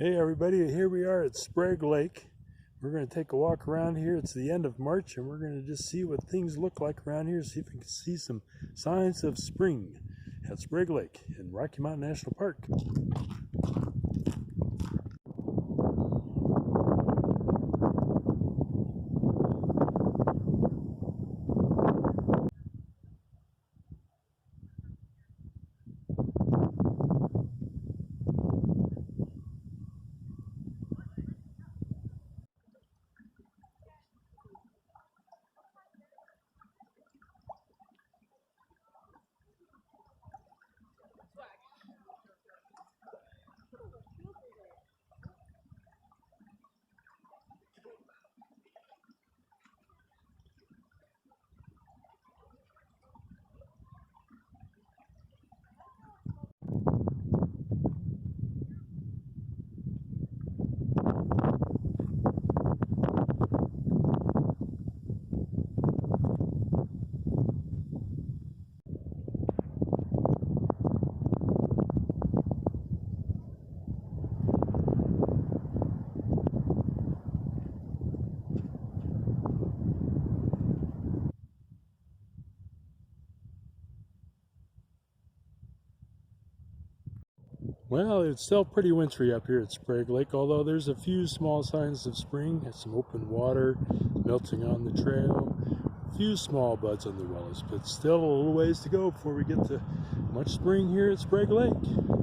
Hey everybody, here we are at Sprague Lake. We're going to take a walk around here. It's the end of March and we're going to just see what things look like around here, see if we can see some signs of spring at Sprague Lake in Rocky Mountain National Park. Well, it's still pretty wintry up here at Sprague Lake, although there's a few small signs of spring. There's some open water melting on the trail, a few small buds on the willows, but still a little ways to go before we get to much spring here at Sprague Lake.